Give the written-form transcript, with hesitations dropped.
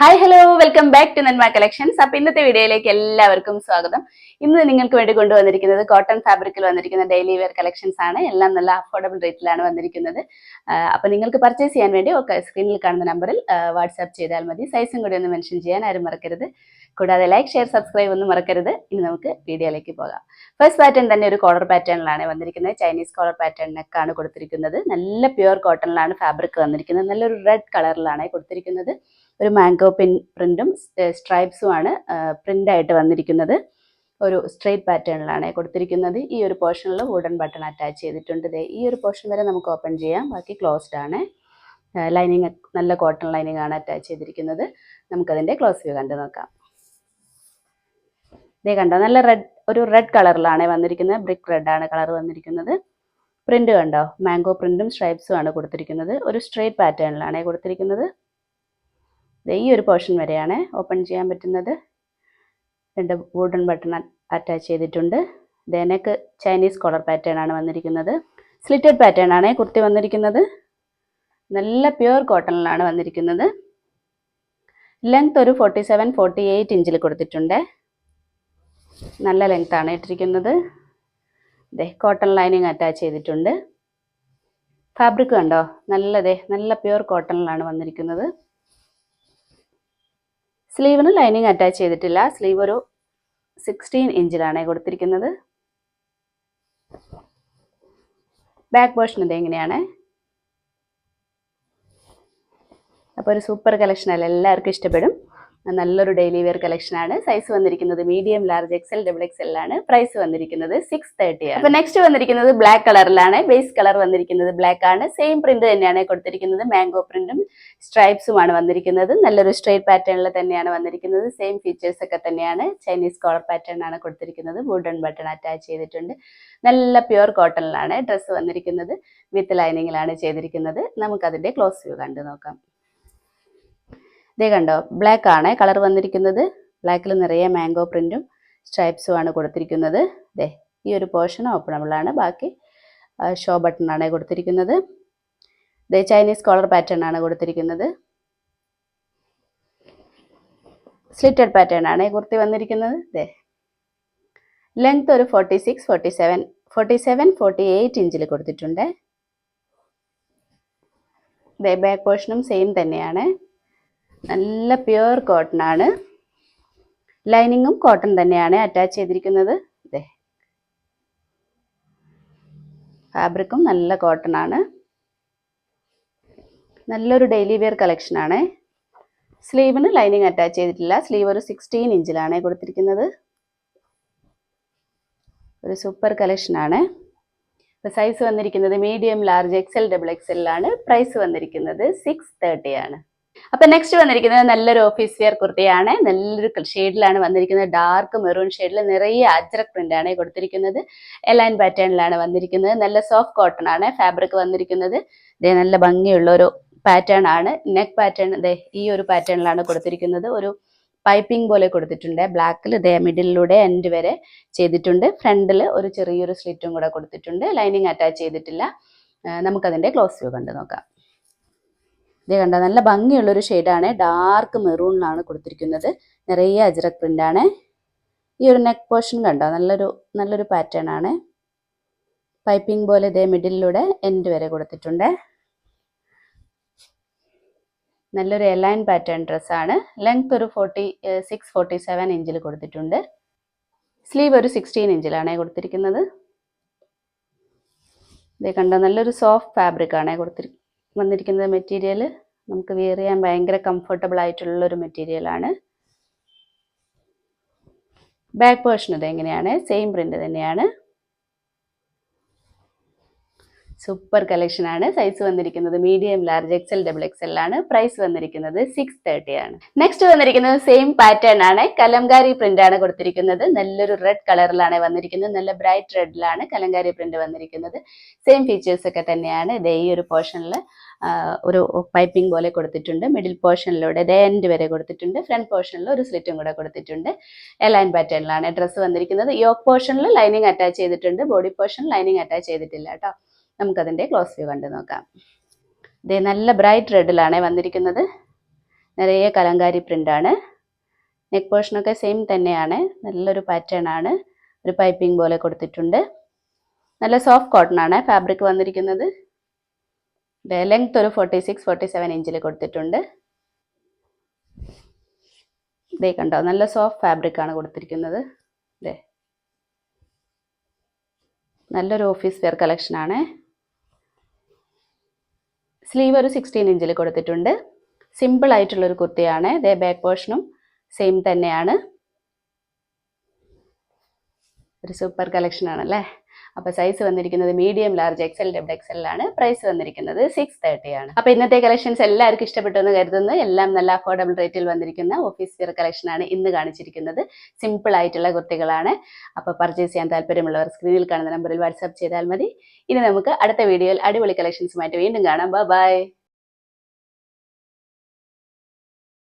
Hi hello welcome back to Nanma collections. അപ്പൊ ഇന്നത്തെ വീഡിയോയിലേക്ക് എല്ലാവർക്കും സ്വാഗതം. ഇന്ന് നിങ്ങൾക്ക് വേണ്ടി കൊണ്ടുവന്നിരിക്കുന്നത് കോട്ടൺ ഫാബ്രിക്കിൽ വന്നിരിക്കുന്ന ഡെയിലി വെയർ കളക്ഷൻസ് ആണ്. എല്ലാം നല്ല അഫോർഡബിൾ റേറ്റിലാണ് വന്നിരിക്കുന്നത്. അപ്പൊ നിങ്ങൾക്ക് പർച്ചേസ് ചെയ്യാൻ വേണ്ടി സ്ക്രീനിൽ കാണുന്ന നമ്പറിൽ വാട്സ്ആപ്പ് ചെയ്താൽ മതി. സൈസും കൂടി ഒന്ന് മെൻഷൻ ചെയ്യാൻ ആരും മറക്കരുത്. കൂടാതെ ലൈക്ക്, ഷെയർ, സബ്സ്ക്രൈബ് ഒന്നും മറക്കരുത്. ഇനി നമുക്ക് വീഡിയോയിലേക്ക് പോകാം. ഫസ്റ്റ് പാറ്റേൺ തന്നെ ഒരു കോളർ പാറ്റേണിലാണ് വന്നിരിക്കുന്നത്. ചൈനീസ് കോളർ പാറ്റേണിനൊക്കെയാണ് കൊടുത്തിരിക്കുന്നത്. നല്ല പ്യുവർ കോട്ടണിലാണ് ഫാബ്രിക് വന്നിരിക്കുന്നത്. നല്ലൊരു റെഡ് കളറിലാണ് കൊടുത്തിരിക്കുന്നത്. ഒരു മാംഗോ പ്രിന്റും സ്ട്രൈപ്സും ആണ് പ്രിന്റ് ആയിട്ട് വന്നിരിക്കുന്നത്. ഒരു സ്ട്രെയിറ്റ് പാറ്റേണിലാണ് കൊടുത്തിരിക്കുന്നത്. ഈ ഒരു പോർഷനിൽ വുഡൻ ബട്ടൺ അറ്റാച്ച് ചെയ്തിട്ടുണ്ട്. ഈ ഒരു പോർഷൻ വരെ നമുക്ക് ഓപ്പൺ ചെയ്യാം, ബാക്കി ക്ലോസ്ഡ് ആണ്. ലൈനിങ് നല്ല കോട്ടൺ ലൈനിങ് ആണ് അറ്റാച്ച് ചെയ്തിരിക്കുന്നത്. നമുക്കതിൻ്റെ ക്ലോസ് വ്യൂ കണ്ടു നോക്കാം. ഇതേ കണ്ടോ, നല്ല ഒരു റെഡ് കളറിലാണ് വന്നിരിക്കുന്നത്. ബ്രിക്ക് റെഡ് ആണ് കളർ വന്നിരിക്കുന്നത്. പ്രിന്റ് കണ്ടോ, മാംഗോ പ്രിന്റും സ്ട്രൈപ്സും ആണ് കൊടുത്തിരിക്കുന്നത്. ഒരു സ്ട്രെയിറ്റ് പാറ്റേണിലാണ് കൊടുത്തിരിക്കുന്നത്. ഈ ഒരു പോർഷൻ വരെയാണ് ഓപ്പൺ ചെയ്യാൻ പറ്റുന്നത്. രണ്ട് വുഡൻ ബട്ടൺ അറ്റാച്ച് ചെയ്തിട്ടുണ്ട്. നെക്ക് ചൈനീസ് കോളർ പാറ്റേൺ ആണ് വന്നിരിക്കുന്നത്. സ്ലിറ്റഡ് പാറ്റേൺ ആണ് കുർത്തി വന്നിരിക്കുന്നത്. നല്ല പ്യുവർ കോട്ടണിലാണ് വന്നിരിക്കുന്നത്. ലെങ്ത് ഒരു 47-48 ഇഞ്ചിൽ കൊടുത്തിട്ടുണ്ട്. നല്ല ലെങ്ത് ആണ് ഇട്ടിരിക്കുന്നത്. കോട്ടൺ ലൈനിങ് അറ്റാച്ച് ചെയ്തിട്ടുണ്ട്. ഫാബ്രിക് കണ്ടോ, നല്ല പ്യുവർ കോട്ടണിലാണ് വന്നിരിക്കുന്നത്. സ്ലീവിന് ലൈനിങ് അറ്റാച്ച് ചെയ്തിട്ടില്ല. സ്ലീവ് ഒരു 16 ഇഞ്ചിലാണ് കൊടുത്തിരിക്കുന്നത്. ബാക്ക് പോർഷൻ ഇതെങ്ങനെയാണ്. അപ്പോൾ ഒരു സൂപ്പർ കളക്ഷൻ അല്ല, എല്ലാവർക്കും ഇഷ്ടപ്പെടും. നല്ലൊരു ഡെയിലി വെയർ കളക്ഷനാണ്. സൈസ് വന്നിരിക്കുന്നത് മീഡിയം, ലാർജ്, എക്സൽ, XXL ആണ്. പ്രൈസ് വന്നിരിക്കുന്നത് 630 ആണ്. അപ്പോൾ നെക്സ്റ്റ് വന്നിരിക്കുന്നത് ബ്ലാക്ക് കളറിലാണ്. ബേസ് കളർ വന്നിരിക്കുന്നത് ബ്ലാക്ക് ആണ്. സെയിം പ്രിന്റ് തന്നെയാണ് കൊടുത്തിരിക്കുന്നത്. മാംഗോ പ്രിന്റും സ്ട്രൈപ്സും ആണ് വന്നിരിക്കുന്നത്. നല്ലൊരു സ്ട്രെയിറ്റ് പാറ്റേണിൽ തന്നെയാണ് വന്നിരിക്കുന്നത്. സെയിം ഫീച്ചേഴ്സ് ഒക്കെ തന്നെയാണ്. ചൈനീസ് കോളർ പാറ്റേൺ ആണ് കൊടുത്തിരിക്കുന്നത്. വുഡൻ ബട്ടൺ അറ്റാച്ച് ചെയ്തിട്ടുണ്ട്. നല്ല പ്യുവർ കോട്ടണിലാണ് ഡ്രസ്സ് വന്നിരിക്കുന്നത്. വിത്ത് ലൈനിങ്ങിലാണ് ചെയ്തിരിക്കുന്നത്. നമുക്കതിന്റെ ക്ലോസ് വ്യൂ കണ്ടു നോക്കാം. ഇതേ കണ്ടോ, ബ്ലാക്ക് ആണ് കളർ വന്നിരിക്കുന്നത്. ബ്ലാക്കിൽ നിറയെ മാംഗോ പ്രിന്റും സ്ട്രൈപ്സും ആണ് കൊടുത്തിരിക്കുന്നത്. ഈ ഒരു പോർഷൻ ഓപ്പണബിൾ ആണ്. ബാക്കി ഷോ ബട്ടൺ ആണ് കൊടുത്തിരിക്കുന്നത്. ചൈനീസ് കോളർ പാറ്റേൺ ആണ് കൊടുത്തിരിക്കുന്നത്. സ്ലിറ്റഡ് പാറ്റേൺ ആണ് കുർത്തി വന്നിരിക്കുന്നത്. ലെങ്ത് ഒരു 47-48 ഇഞ്ചിൽ കൊടുത്തിട്ടുണ്ട്. ബാക്ക് പോർഷനും സെയിം തന്നെയാണ്. നല്ല പ്യുവർ കോട്ടൺ ആണ്. ലൈനിങ്ങും കോട്ടൺ തന്നെയാണ് അറ്റാച്ച് ചെയ്തിരിക്കുന്നത്. ഫാബ്രിക്കും നല്ല കോട്ടൺ ആണ്. നല്ലൊരു ഡെയിലി വെയർ കളക്ഷൻ ആണ്. സ്ലീവിന് ലൈനിങ് അറ്റാച്ച് ചെയ്തിട്ടില്ല. സ്ലീവ് ഒരു 16 ഇഞ്ചിലാണ് കൊടുത്തിരിക്കുന്നത്. ഒരു സൂപ്പർ കളക്ഷൻ ആണ്. സൈസ് വന്നിരിക്കുന്നത് മീഡിയം, ലാർജ്, എക്സൽ, XXL ആണ്. പ്രൈസ് വന്നിരിക്കുന്നത് 630 ആണ്. അപ്പൊ നെക്സ്റ്റ് വന്നിരിക്കുന്നത് നല്ലൊരു ഓഫീസ് വെയർ കുർത്തിയാണ്. നല്ലൊരു ഷെയ്ഡിലാണ് വന്നിരിക്കുന്നത്. ഡാർക്ക് മെറൂൺ ഷെയ്ഡിൽ നിറയെ അജ്രക് പ്രിന്റ് ആണ് കൊടുത്തിരിക്കുന്നത്. എലൈൻ പാറ്റേണിലാണ് വന്നിരിക്കുന്നത്. നല്ല സോഫ്റ്റ് കോട്ടൺ ആണ് ഫാബ്രിക് വന്നിരിക്കുന്നത്. നല്ല ഭംഗിയുള്ള ഒരു പാറ്റേൺ ആണ്. നെക്ക് പാറ്റേൺ ഈ ഒരു പാറ്റേണിലാണ് കൊടുത്തിരിക്കുന്നത്. ഒരു പൈപ്പിംഗ് പോലെ കൊടുത്തിട്ടുണ്ട്. ബ്ലാക്കിൽ മിഡിലൂടെ എൻഡ് വരെ ചെയ്തിട്ടുണ്ട്. ഫ്രണ്ടിൽ ഒരു ചെറിയൊരു സ്ലിറ്റും കൂടെ കൊടുത്തിട്ടുണ്ട്. ലൈനിങ് അറ്റാച്ച് ചെയ്തിട്ടില്ല. നമുക്കതിന്റെ ക്ലോസ് വ്യൂ കണ്ടു നോക്കാം. കണ്ടോ, നല്ല ഭംഗിയുള്ളൊരു ഷെയ്ഡാണ്. ഡാർക്ക് മെറൂണിലാണ് കൊടുത്തിരിക്കുന്നത്. നിറയെ അജ്രക് പ്രിന്റ് ആണ്. ഈ ഒരു നെക്ക് പോർഷൻ കണ്ടോ, നല്ലൊരു പാറ്റേൺ ആണ്. പൈപ്പിംഗ് പോലെ മിഡിലൂടെ എൻഡ് വരെ കൊടുത്തിട്ടുണ്ട്. നല്ലൊരു എലൈൻ പാറ്റേൺ ഡ്രസ്സാണ്. ലെങ്ത് ഒരു 46-47 ഇഞ്ചിൽ കൊടുത്തിട്ടുണ്ട്. സ്ലീവ് ഒരു 16 ഇഞ്ചിലാണ് കൊടുത്തിരിക്കുന്നത്. കണ്ടോ, നല്ലൊരു സോഫ്റ്റ് ഫാബ്രിക് ആണ് വന്നിരിക്കുന്നത്. മെറ്റീരിയൽ നമുക്ക് വെയർ ചെയ്യാൻ ഭയങ്കര കംഫർട്ടബിൾ ആയിട്ടുള്ള ഒരു മെറ്റീരിയൽ ആണ്. ബാക്ക് പോർഷൻ ഇതെങ്ങനെയാണ്. സെയിം പ്രിന്റ് തന്നെയാണ്. സൂപ്പർ കളക്ഷൻ ആണ്. സൈസ് വന്നിരിക്കുന്നത് മീഡിയം, ലാർജ്, എക്സൽ, XXL ആണ്. പ്രൈസ് വന്നിരിക്കുന്നത് 630 ആണ്. നെക്സ്റ്റ് വന്നിരിക്കുന്നത് സെയിം പാറ്റേൺ ആണ്. കലംകാരി പ്രിന്റ് ആണ് കൊടുത്തിരിക്കുന്നത്. നല്ലൊരു റെഡ് കളറിലാണ് വന്നിരിക്കുന്നത്. നല്ല ബ്രൈറ്റ് റെഡിലാണ് കലംകാരി പ്രിന്റ് വന്നിരിക്കുന്നത്. സെയിം ഫീച്ചേഴ്സ് ഒക്കെ തന്നെയാണ്. ഈ ഒരു പോർഷനിൽ ഒരു പൈപ്പിംഗ് പോലെ കൊടുത്തിട്ടുണ്ട്. മിഡിൽ പോർഷനിലൂടെ എൻഡ് വരെ കൊടുത്തിട്ടുണ്ട്. ഫ്രണ്ട് പോർഷനിൽ ഒരു സ്ലിറ്റും കൂടെ കൊടുത്തിട്ടുണ്ട്. എലൈൻ പാറ്റേണിലാണ് ഡ്രസ്സ് വന്നിരിക്കുന്നത്. യോക്ക് പോർഷനിൽ ലൈനിങ് അറ്റാച്ച് ചെയ്തിട്ടുണ്ട്. ബോഡി പോർഷൻ ലൈനിങ് അറ്റാച്ച് ചെയ്തിട്ടില്ല കേട്ടോ. നമുക്കതിൻ്റെ ക്ലോസ് വ്യൂ കണ്ടു നോക്കാം. നല്ല ബ്രൈറ്റ് റെഡിലാണ് വന്നിരിക്കുന്നത്. നിറയെ കലങ്കാരി പ്രിൻ്റാണ്. നെക്ക് പോർഷനൊക്കെ സെയിം തന്നെയാണ്. നല്ലൊരു പാറ്റേൺ ആണ്. ഒരു പൈപ്പിംഗ് പോലെ കൊടുത്തിട്ടുണ്ട്. നല്ല സോഫ്റ്റ് കോട്ടൺ ആണ് ഫാബ്രിക് വന്നിരിക്കുന്നത്. ലെങ്ത് ഒരു 46-47 ഇഞ്ചിൽ കൊടുത്തിട്ടുണ്ട്. ഇതേ കണ്ടോ, നല്ല സോഫ്റ്റ് ഫാബ്രിക് ആണ് കൊടുത്തിരിക്കുന്നത്. ഇതേ നല്ലൊരു ഓഫീസ് വെയർ കളക്ഷൻ ആണ്. സ്ലീവ് ഒരു 16 ഇഞ്ചിൽ കൊടുത്തിട്ടുണ്ട്. സിമ്പിൾ ആയിട്ടുള്ളൊരു കുർത്തിയാണ്. ഇതേ ബാക്ക് പോർഷനും സെയിം തന്നെയാണ്. ഒരു സൂപ്പർ കളക്ഷൻ ആണല്ലേ. അപ്പോൾ സൈസ് വന്നിരിക്കുന്നത് medium, large, XL, double XL ആണ്. പ്രൈസ് വന്നിരിക്കുന്നത് 630 ആണ്. അപ്പോൾ ഇന്നത്തെ കളക്ഷൻസ് എല്ലാവർക്കും ഇഷ്ടപ്പെട്ടു എന്ന് കരുതുന്നു. എല്ലാം നല്ല അഫോർഡബിൾ റേറ്റിൽ വന്നിരിക്കുന്ന ഓഫീസ് വെയർ കളക്ഷൻ ആണ് ഇന്ന് കാണിച്ചിരിക്കുന്നത്. സിമ്പിൾ ആയിട്ടുള്ള കുർത്തികളാണ്. അപ്പോൾ പർച്ചേസ് ചെയ്യാൻ താല്പര്യമുള്ളവർ സ്ക്രീനിൽ കാണുന്ന നമ്പറിൽ വാട്സാപ്പ് ചെയ്താൽ മതി. ഇനി നമുക്ക് അടുത്ത വീഡിയോയിൽ അടിപൊളി കളക്ഷൻസുമായിട്ട് വീണ്ടും കാണാം. ബൈ.